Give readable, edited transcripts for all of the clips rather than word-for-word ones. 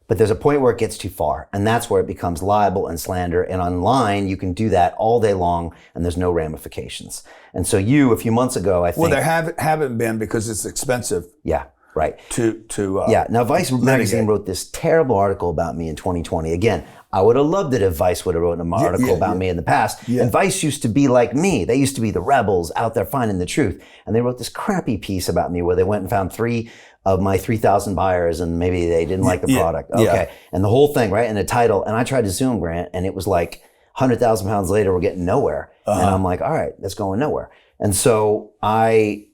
But there's a point where it gets too far, and that's where it becomes libel and slander. And online, you can do that all day long, and there's no ramifications. And so you, a few months ago, I think... Well, there haven't been because it's expensive. Yeah, right. Yeah. Now, Vice magazine wrote this terrible article about me in 2020. Again, I would have loved it if Vice would have written an article about me in the past. Yeah. And Vice used to be like me. They used to be the rebels out there finding the truth. And they wrote this crappy piece about me where they went and found 3 of my 3,000 buyers, and maybe they didn't like the product. Okay. Yeah. And the whole thing, right? And the title, and I tried to sue him, Grant, and it was like 100,000 pounds later, we're getting nowhere. And I'm like, all right, that's going nowhere. And so I,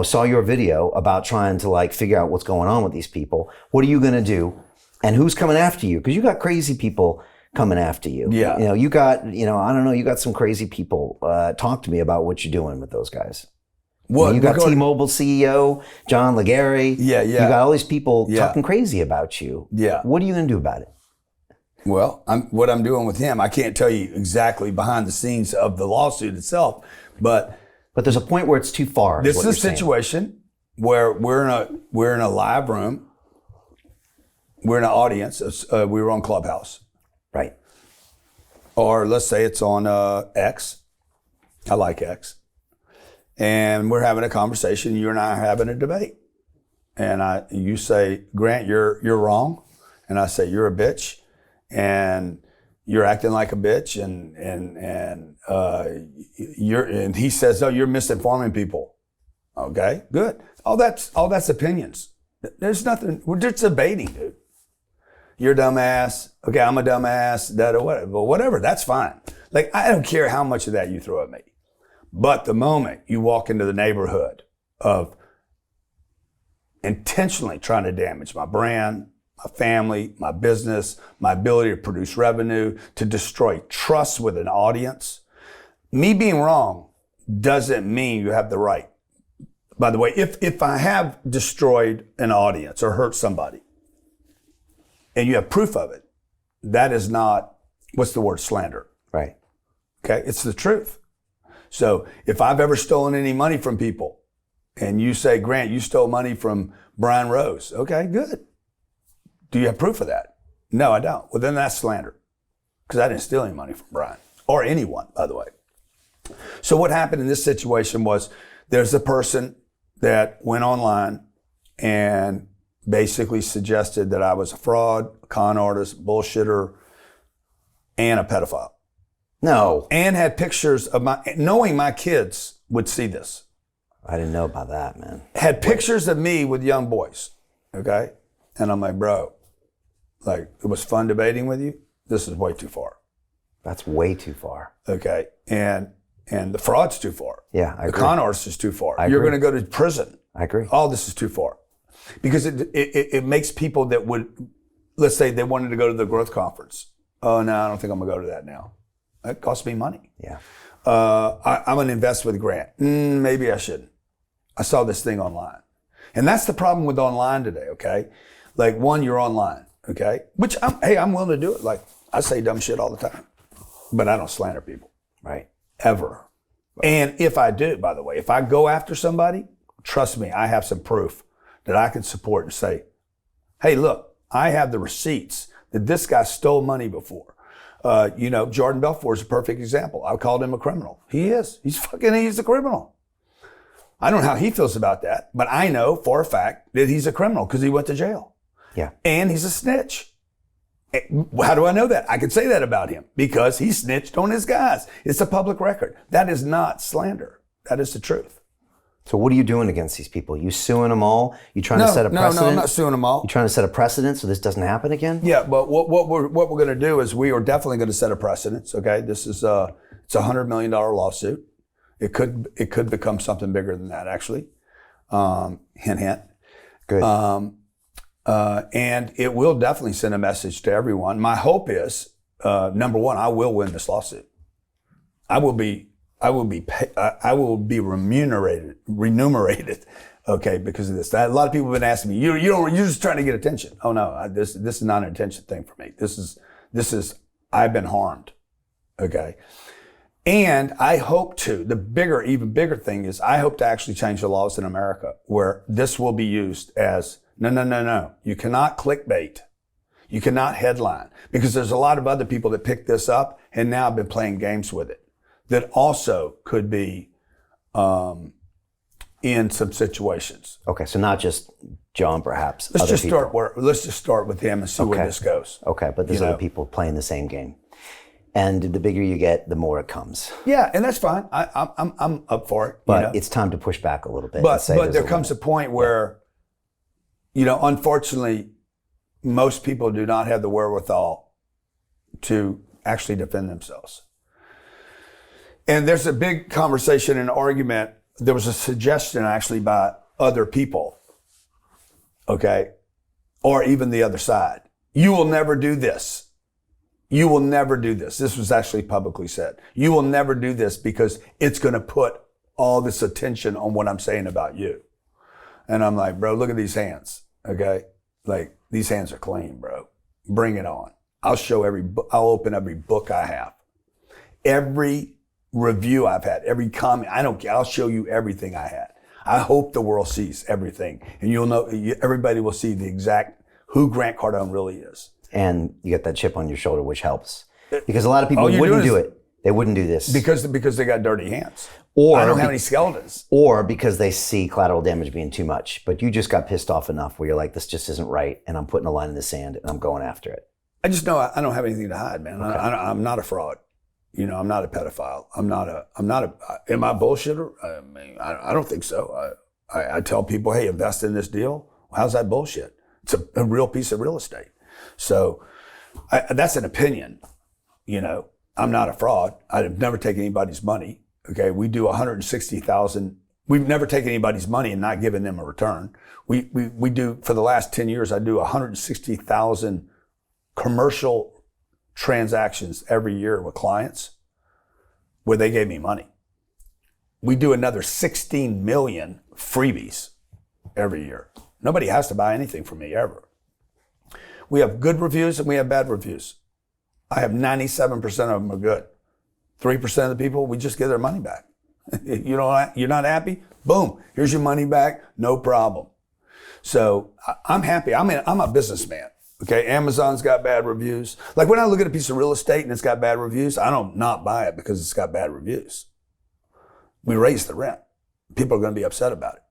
saw your video about trying to like figure out what's going on with these people. What are you going to do? And who's coming after you? Because you got crazy people coming after you. Yeah. You got, I don't know, you got some crazy people. Talk to me about what you're doing with those guys. Well, you got T-Mobile CEO, John Legary. Yeah. You got all these people talking crazy about you. Yeah. What are you going to do about it? Well, what I'm doing with him, I can't tell you exactly behind the scenes of the lawsuit itself, but there's a point where it's too far. This is a situation where we're in a live room. We're in an audience. We were on Clubhouse. Right. Or let's say it's on X. I like X. And we're having a conversation. You and I are having a debate. And you say, Grant, you're wrong. And I say, you're a bitch. And you're acting like a bitch. And he says, oh, you're misinforming people. Okay, good. All that's opinions. There's nothing. We're just debating, dude. You're a dumbass. Okay, I'm a dumbass. That or whatever. But whatever, that's fine. Like, I don't care how much of that you throw at me. But the moment you walk into the neighborhood of intentionally trying to damage my brand, my family, my business, my ability to produce revenue, to destroy trust with an audience, me being wrong doesn't mean you have the right. By the way, if I have destroyed an audience or hurt somebody, and you have proof of it, that is not, what's the word, slander. Right. Okay, it's the truth. So if I've ever stolen any money from people, and you say, Grant, you stole money from Brian Rose, okay, good. Do you have proof of that? No, I don't. Well, then that's slander, because I didn't steal any money from Brian, or anyone, by the way. So what happened in this situation was there's a person that went online and basically suggested that I was a fraud, a con artist, bullshitter, and a pedophile. No. And had pictures of knowing my kids would see this. I didn't know about that, man. Had pictures of me with young boys, okay? And I'm like, bro, like, it was fun debating with you. This is way too far. That's way too far. Okay, and the fraud's too far. Yeah, I agree. The con artist is too far. I You're agree. going to go to prison. I agree. All this is too far. Because it makes people that would, let's say they wanted to go to the growth conference. Oh, no, I don't think I'm going to go to that now. That costs me money. Yeah. I'm going to invest with Grant. Maybe I shouldn't. I saw this thing online. And that's the problem with online today, okay? Like, one, you're online, okay? Which, I'm willing to do it. Like, I say dumb shit all the time. But I don't slander people. Right. Ever. Right. And if I do, by the way, if I go after somebody, trust me, I have some proof that I can support and say, hey, look, I have the receipts that this guy stole money before. Jordan Belfort is a perfect example. I called him a criminal. He is. He's a criminal. I don't know how he feels about that, but I know for a fact that he's a criminal because he went to jail. Yeah. And he's a snitch. How do I know that? I can say that about him because he snitched on his guys. It's a public record. That is not slander. That is the truth. So what are you doing against these people? You suing them all? You trying to set a precedent? No, I'm not suing them all. You trying to set a precedent so this doesn't happen again? Yeah, but what we're going to do is we are definitely going to set a precedent. Okay, this is it's $100 million lawsuit. It could become something bigger than that, actually. Hint, hint. Good. And it will definitely send a message to everyone. My hope is, number one, I will win this lawsuit. I will be remunerated, okay, because of this. A lot of people have been asking me, you're just trying to get attention. Oh no, this is not an attention thing for me. This is I've been harmed, okay. And I hope to, even bigger thing is I hope to actually change the laws in America where this will be used as, no. You cannot clickbait. You cannot headline, because there's a lot of other people that pick this up and now have been playing games with it that also could be in some situations. Okay, so not just John, perhaps. Let's just start with him and see where this goes. Okay, but there's other people playing the same game, and the bigger you get, the more it comes. Yeah, and that's fine. I'm up for it. But it's time to push back a little bit. But there comes a point where, unfortunately, most people do not have the wherewithal to actually defend themselves. And there's a big conversation and argument. There was a suggestion actually by other people, okay, or even the other side. You will never do this. You will never do this. This was actually publicly said. You will never do this because it's going to put all this attention on what I'm saying about you. And I'm like, bro, look at these hands, okay? Like, these hands are clean, bro. Bring it on. I'll open every book I have. Every review I've had, every comment, I'll show you everything I had. I hope the world sees everything, and you'll know, everybody will see the exact who Grant Cardone really is. And you get that chip on your shoulder, which helps. Because a lot of people wouldn't do it. They wouldn't do this. Because they got dirty hands. Or I don't have any skeletons. Or because they see collateral damage being too much. But you just got pissed off enough where you're like, this just isn't right, and I'm putting a line in the sand and I'm going after it. I just know I don't have anything to hide, man. Okay. I'm not a fraud. I'm not a pedophile. am I a bullshitter? I mean, I don't think so. I tell people, hey, invest in this deal. How's that bullshit? It's a real piece of real estate. So that's an opinion. I'm not a fraud. I've never taken anybody's money. Okay. We do 160,000. We've never taken anybody's money and not given them a return. We do, for the last 10 years, I do 160,000 commercial transactions every year with clients where they gave me money. We do another 16 million freebies every year. Nobody has to buy anything from me ever. We have good reviews and we have bad reviews. I have 97% of them are good. 3% of the people, we just give their money back. You're not happy? Boom, here's your money back, no problem. So I'm happy. I'm a businessman. Okay, Amazon's got bad reviews. Like when I look at a piece of real estate and it's got bad reviews, I don't not buy it because it's got bad reviews. We raise the rent. People are going to be upset about it.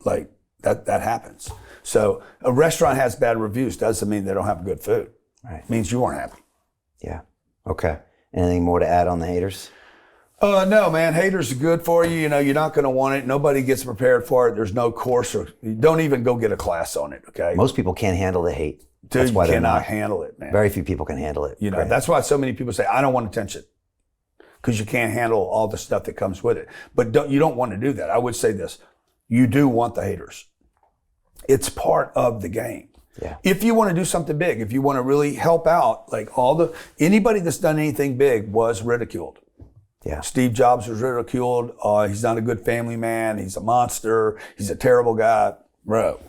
Like that happens. So a restaurant has bad reviews doesn't mean they don't have good food. Right. It means you weren't happy. Yeah. Okay. Anything more to add on the haters? No, man. Haters are good for you. You're not going to want it. Nobody gets prepared for it. There's no course, or you don't even go get a class on it. Okay. Most people can't handle the hate. Dude, that's why you cannot handle it, man. Very few people can handle it. That's why so many people say, I don't want attention, because you can't handle all the stuff that comes with it. But you don't want to do that. I would say this. You do want the haters. It's part of the game. Yeah. If you want to do something big, if you want to really help out, like anybody that's done anything big was ridiculed. Yeah. Steve Jobs was ridiculed. He's not a good family man. He's a monster. He's a terrible guy. Bro,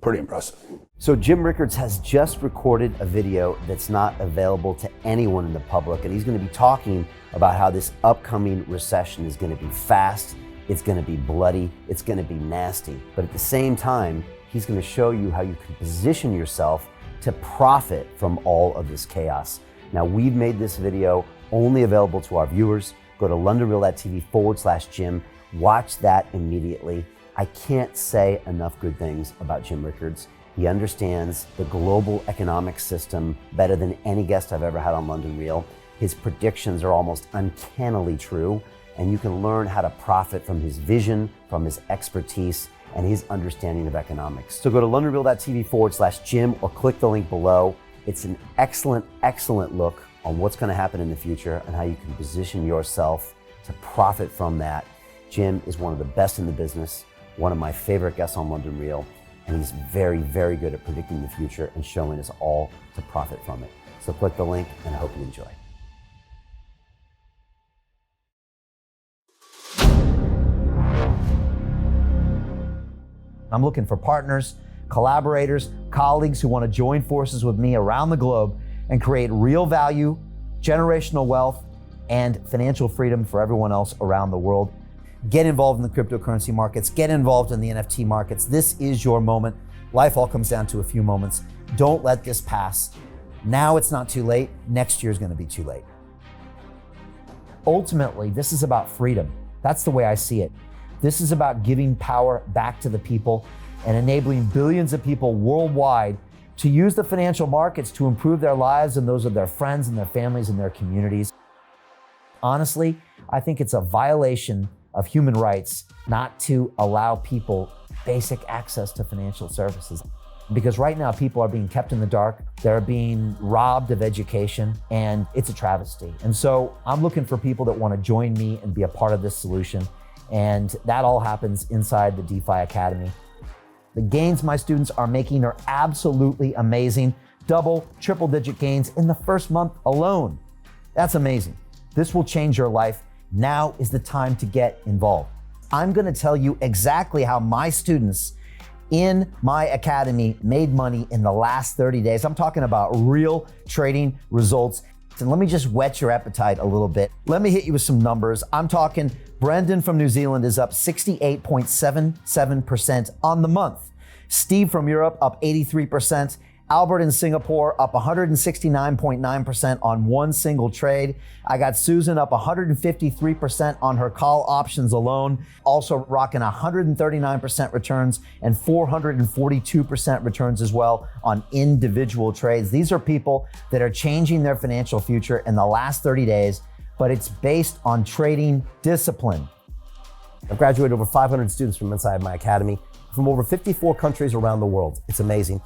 pretty impressive. So Jim Rickards has just recorded a video that's not available to anyone in the public, and he's going to be talking about how this upcoming recession is going to be fast, it's going to be bloody, it's going to be nasty. But at the same time, he's going to show you how you can position yourself to profit from all of this chaos. Now, we've made this video only available to our viewers. Go to londonreal.tv/Jim. Watch that immediately. I can't say enough good things about Jim Rickards. He understands the global economic system better than any guest I've ever had on London Real. His predictions are almost uncannily true, and you can learn how to profit from his vision, from his expertise, and his understanding of economics. So go to londonreal.tv/Jim or click the link below. It's an excellent, excellent look on what's going to happen in the future and how you can position yourself to profit from that. Jim is one of the best in the business, one of my favorite guests on London Real, and he's very, very good at predicting the future and showing us all to profit from it. So click the link, and I hope you enjoy. I'm looking for partners, collaborators, colleagues who want to join forces with me around the globe and create real value, generational wealth, and financial freedom for everyone else around the world. Get involved in the cryptocurrency markets, get involved in the NFT markets. This is your moment. Life all comes down to a few moments. Don't let this pass. Now it's not too late. Next year's gonna be too late. Ultimately, this is about freedom. That's the way I see it. This is about giving power back to the people and enabling billions of people worldwide to use the financial markets to improve their lives and those of their friends and their families and their communities. Honestly, I think it's a violation of human rights not to allow people basic access to financial services. Because right now people are being kept in the dark, they're being robbed of education, and it's a travesty. And so I'm looking for people that want to join me and be a part of this solution. And that all happens inside the DeFi Academy. The gains my students are making are absolutely amazing. Double, triple digit gains in the first month alone. That's amazing. This will change your life. Now is the time to get involved. I'm gonna tell you exactly how my students in my academy made money in the last 30 days. I'm talking about real trading results. And let me just whet your appetite a little bit. Let me hit you with some numbers. I'm talking Brendan from New Zealand is up 68.77% on the month. Steve from Europe up 83%. Albert in Singapore up 169.9% on one single trade. I got Susan up 153% on her call options alone, also rocking 139% returns and 442% returns as well on individual trades. These are people that are changing their financial future in the last 30 days, but it's based on trading discipline. I've graduated over 500 students from inside my academy from over 54 countries around the world. It's amazing.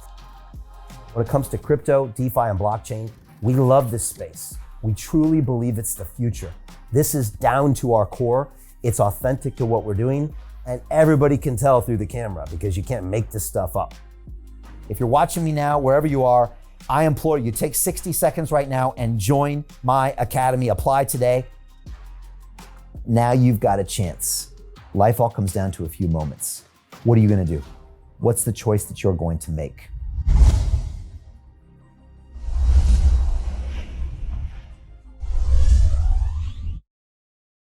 When it comes to crypto, DeFi, and blockchain, we love this space. We truly believe it's the future. This is down to our core. It's authentic to what we're doing, and everybody can tell through the camera because you can't make this stuff up. If you're watching me now, wherever you are, I implore you, take 60 seconds right now and join my academy. Apply today. Now you've got a chance. Life all comes down to a few moments. What are you gonna do? What's the choice that you're going to make?